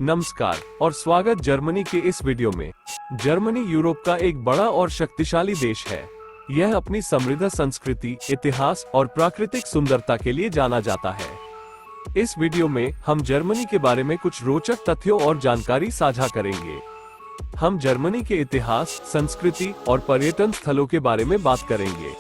नमस्कार और स्वागत जर्मनी के इस वीडियो में। जर्मनी यूरोप का एक बड़ा और शक्तिशाली देश है। यह अपनी समृद्ध संस्कृति, इतिहास और प्राकृतिक सुंदरता के लिए जाना जाता है। इस वीडियो में हम जर्मनी के बारे में कुछ रोचक तथ्यों और जानकारी साझा करेंगे। हम जर्मनी के इतिहास, संस्कृति और पर्यटन स्थलों के बारे में बात करेंगे।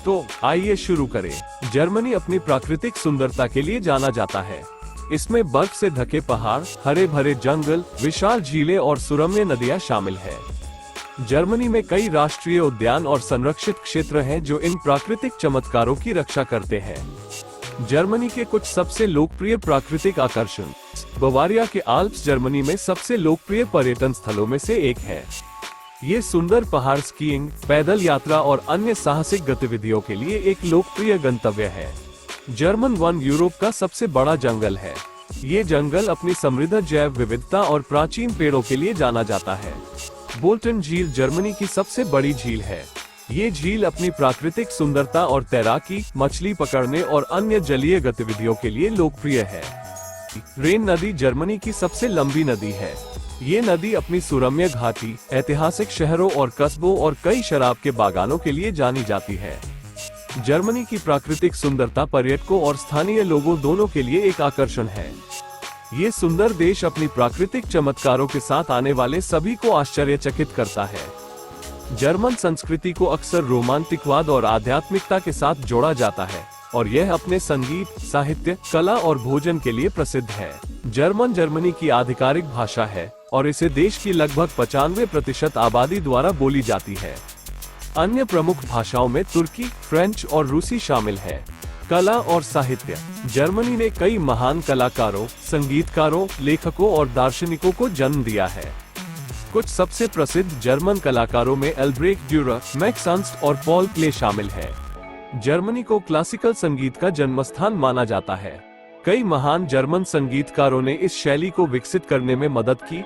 तो आइए शुरू करें। जर्मनी अपनी प्राकृतिक सुंदरता के लिए जाना जाता है। इसमें बर्फ से ढके पहाड़, हरे भरे जंगल, विशाल झीलें और सुरम्य नदियां शामिल है। जर्मनी में कई राष्ट्रीय उद्यान और संरक्षित क्षेत्र हैं जो इन प्राकृतिक चमत्कारों की रक्षा करते हैं। जर्मनी के कुछ सबसे लोकप्रिय प्राकृतिक आकर्षण। बवारिया के आल्प्स जर्मनी में सबसे लोकप्रिय पर्यटन स्थलों में से एक है। ये सुंदर पहाड़ स्कीइंग, पैदल यात्रा और अन्य साहसिक गतिविधियों के लिए एक लोकप्रिय गंतव्य है। जर्मन वन यूरोप का सबसे बड़ा जंगल है। ये जंगल अपनी समृद्ध जैव विविधता और प्राचीन पेड़ों के लिए जाना जाता है। बोल्टन झील जर्मनी की सबसे बड़ी झील है। ये झील अपनी प्राकृतिक सुंदरता और तैराकी, मछली पकड़ने और अन्य जलीय गतिविधियों के लिए लोकप्रिय है। रेन नदी जर्मनी की सबसे लंबी नदी है। ये नदी अपनी सुरम्य घाटी, ऐतिहासिक शहरों और कस्बों और कई शराब के बागानों के लिए जानी जाती है। जर्मनी की प्राकृतिक सुंदरता पर्यटकों और स्थानीय लोगों दोनों के लिए एक आकर्षण है। ये सुंदर देश अपनी प्राकृतिक चमत्कारों के साथ आने वाले सभी को आश्चर्यचकित करता है। जर्मन संस्कृति को अक्सर रोमांटिकवाद और आध्यात्मिकता के साथ जोड़ा जाता है और यह अपने संगीत, साहित्य, कला और भोजन के लिए प्रसिद्ध है। जर्मन जर्मनी की आधिकारिक भाषा है और इसे देश की लगभग 95% आबादी द्वारा बोली जाती है। अन्य प्रमुख भाषाओं में तुर्की, फ्रेंच और रूसी शामिल है। कला और साहित्य। जर्मनी ने कई महान कलाकारों, संगीतकारों, लेखकों और दार्शनिकों को जन्म दिया है। कुछ सबसे प्रसिद्ध जर्मन कलाकारों में एल्ब्रेक्ट ड्यूरर, मैक्स अर्न्स्ट और पॉल क्ले शामिल है। जर्मनी को क्लासिकल संगीत का जन्मस्थान माना जाता है। कई महान जर्मन संगीतकारों ने इस शैली को विकसित करने में मदद की।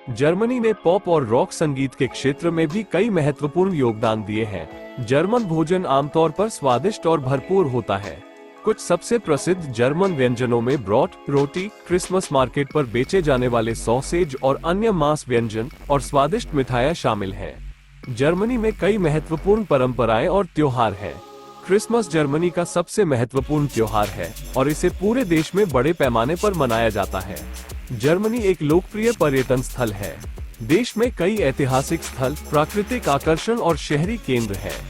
जर्मनी ने पॉप और रॉक संगीत के क्षेत्र में भी कई महत्वपूर्ण योगदान दिए हैं। जर्मन भोजन आमतौर पर स्वादिष्ट और भरपूर होता है। कुछ सबसे प्रसिद्ध जर्मन व्यंजनों में ब्रॉट, रोटी, क्रिसमस मार्केट पर बेचे जाने वाले सॉसेज और अन्य मांस व्यंजन और स्वादिष्ट मिठाइयाँ शामिल हैं। जर्मनी में कई महत्वपूर्ण परंपराएं और त्योहार हैं। क्रिसमस जर्मनी का सबसे महत्वपूर्ण त्योहार है और इसे पूरे देश में बड़े पैमाने पर मनाया जाता है। जर्मनी एक लोकप्रिय पर्यटन स्थल है। देश में कई ऐतिहासिक स्थल, प्राकृतिक आकर्षण और शहरी केंद्र हैं।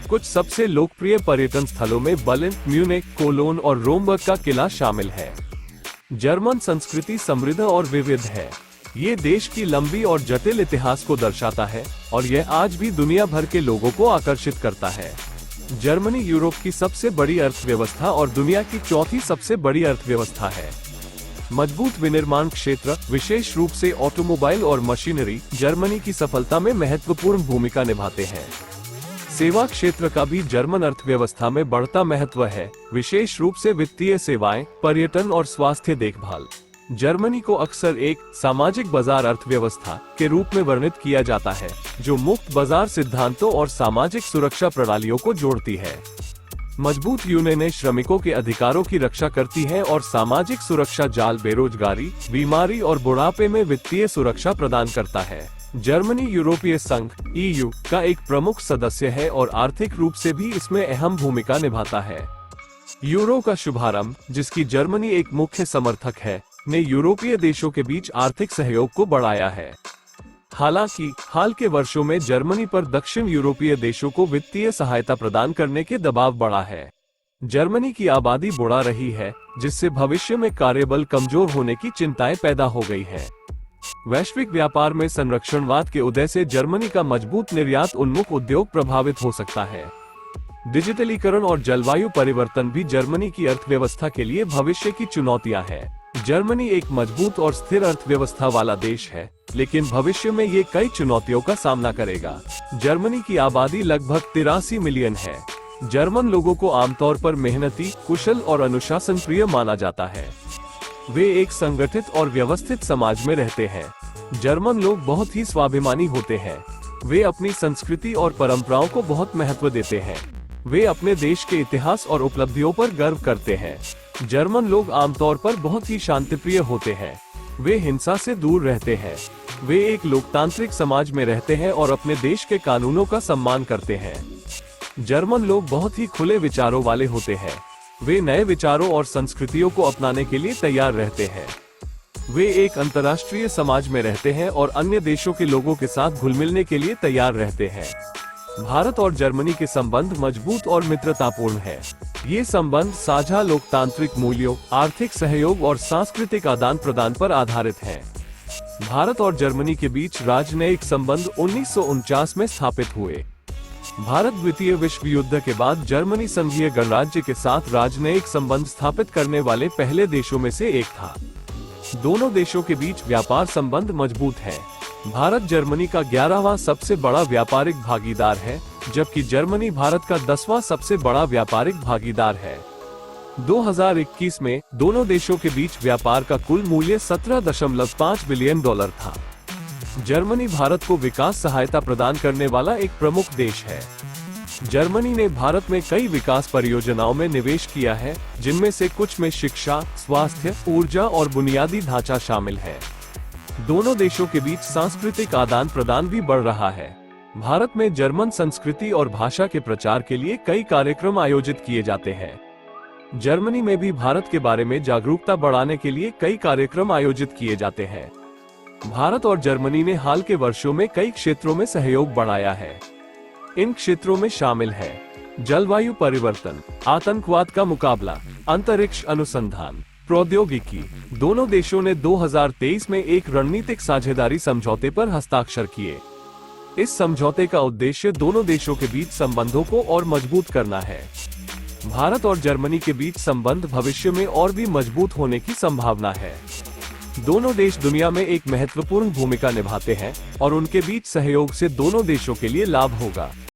कुछ सबसे लोकप्रिय पर्यटन स्थलों में बर्लिन, म्यूनिख, कोलोन और रोमबर्ग का किला शामिल है। जर्मन संस्कृति समृद्ध और विविध है। ये देश की लंबी और जटिल इतिहास को दर्शाता है और यह आज भी दुनिया भर के लोगों को आकर्षित करता है। जर्मनी यूरोप की सबसे बड़ी अर्थव्यवस्था और दुनिया की चौथी सबसे बड़ी अर्थव्यवस्था है। मजबूत विनिर्माण क्षेत्र, विशेष रूप से ऑटोमोबाइल और मशीनरी, जर्मनी की सफलता में महत्वपूर्ण भूमिका निभाते हैं। सेवा क्षेत्र का भी जर्मन अर्थव्यवस्था में बढ़ता महत्व है, विशेष रूप से वित्तीय सेवाएं, पर्यटन और स्वास्थ्य देखभाल। जर्मनी को अक्सर एक सामाजिक बाजार अर्थव्यवस्था के रूप में वर्णित किया जाता है, जो मुक्त बाजार सिद्धांतों और सामाजिक सुरक्षा प्रणालियों को जोड़ती है। मजबूत यूनियनें श्रमिकों के अधिकारों की रक्षा करती हैं और सामाजिक सुरक्षा जाल बेरोजगारी, बीमारी और बुढ़ापे में वित्तीय सुरक्षा प्रदान करता है। जर्मनी यूरोपीय संघ (EU) का एक प्रमुख सदस्य है और आर्थिक रूप से भी इसमें अहम भूमिका निभाता है। यूरो का शुभारंभ, जिसकी जर्मनी एक मुख्य समर्थक है, ने यूरोपीय देशों के बीच आर्थिक सहयोग को बढ़ाया है। हालांकि हाल के वर्षों में जर्मनी पर दक्षिण यूरोपीय देशों को वित्तीय सहायता प्रदान करने के दबाव बढ़ा है। जर्मनी की आबादी बढ़ रही है, जिससे भविष्य में कार्यबल कमजोर होने की चिंताएं पैदा हो गई हैं। वैश्विक व्यापार में संरक्षणवाद के उदय से जर्मनी का मजबूत निर्यात उन्मुख उद्योग प्रभावित हो सकता है। डिजिटलीकरण और जलवायु परिवर्तन भी जर्मनी की अर्थव्यवस्था के लिए भविष्य की चुनौतियां हैं। जर्मनी एक मजबूत और स्थिर अर्थव्यवस्था वाला देश है, लेकिन भविष्य में ये कई चुनौतियों का सामना करेगा। जर्मनी की आबादी लगभग 83 मिलियन है। जर्मन लोगों को आमतौर पर मेहनती, कुशल और अनुशासन प्रिय माना जाता है। वे एक संगठित और व्यवस्थित समाज में रहते हैं। जर्मन लोग बहुत ही स्वाभिमानी होते हैं। वे अपनी संस्कृति और परंपराओं को बहुत महत्व देते हैं। वे अपने देश के इतिहास और उपलब्धियों पर गर्व करते हैं। जर्मन लोग आमतौर पर बहुत ही शांतिप्रिय होते हैं। वे हिंसा से दूर रहते हैं। वे एक लोकतांत्रिक समाज में रहते हैं और अपने देश के कानूनों का सम्मान करते हैं। जर्मन लोग बहुत ही खुले विचारों वाले होते हैं। वे नए विचारों और संस्कृतियों को अपनाने के लिए तैयार रहते हैं। वे एक अंतर्राष्ट्रीय समाज में रहते हैं और अन्य देशों के लोगों के साथ घुल मिलने के लिए तैयार रहते हैं। भारत और जर्मनी के संबंध मजबूत और मित्रतापूर्ण है। ये संबंध साझा लोकतांत्रिक मूल्यों, आर्थिक सहयोग और सांस्कृतिक आदान प्रदान पर आधारित हैं। भारत और जर्मनी के बीच राजनयिक संबंध 1949 में स्थापित हुए। भारत द्वितीय विश्व युद्ध के बाद जर्मनी संघीय गणराज्य के साथ राजनयिक संबंध स्थापित करने वाले पहले देशों में से एक था। दोनों देशों के बीच व्यापार संबंध मजबूत है। भारत जर्मनी का 11वां सबसे बड़ा व्यापारिक भागीदार है, जबकि जर्मनी भारत का 10वां सबसे बड़ा व्यापारिक भागीदार है। 2021 में दोनों देशों के बीच व्यापार का कुल मूल्य $17.5 बिलियन था। जर्मनी भारत को विकास सहायता प्रदान करने वाला एक प्रमुख देश है। जर्मनी ने भारत में कई विकास परियोजनाओं में निवेश किया है, जिनमें से कुछ में शिक्षा, स्वास्थ्य, ऊर्जा और बुनियादी ढांचा शामिल है। दोनों देशों के बीच सांस्कृतिक आदान प्रदान भी बढ़ रहा है। भारत में जर्मन संस्कृति और भाषा के प्रचार के लिए कई कार्यक्रम आयोजित किए जाते हैं। जर्मनी में भी भारत के बारे में जागरूकता बढ़ाने के लिए कई कार्यक्रम आयोजित किए जाते हैं। भारत और जर्मनी ने हाल के वर्षों में कई क्षेत्रों में सहयोग बढ़ाया है। इन क्षेत्रों में शामिल है जलवायु परिवर्तन, आतंकवाद का मुकाबला, अंतरिक्ष अनुसंधान, प्रौद्योगिकी। दोनों देशों ने 2023 में एक रणनीतिक साझेदारी समझौते पर हस्ताक्षर किए। इस समझौते का उद्देश्य दोनों देशों के बीच संबंधों को और मजबूत करना है। भारत और जर्मनी के बीच संबंध भविष्य में और भी मजबूत होने की संभावना है। दोनों देश दुनिया में एक महत्वपूर्ण भूमिका निभाते हैं और उनके बीच सहयोग से दोनों देशों के लिए लाभ होगा।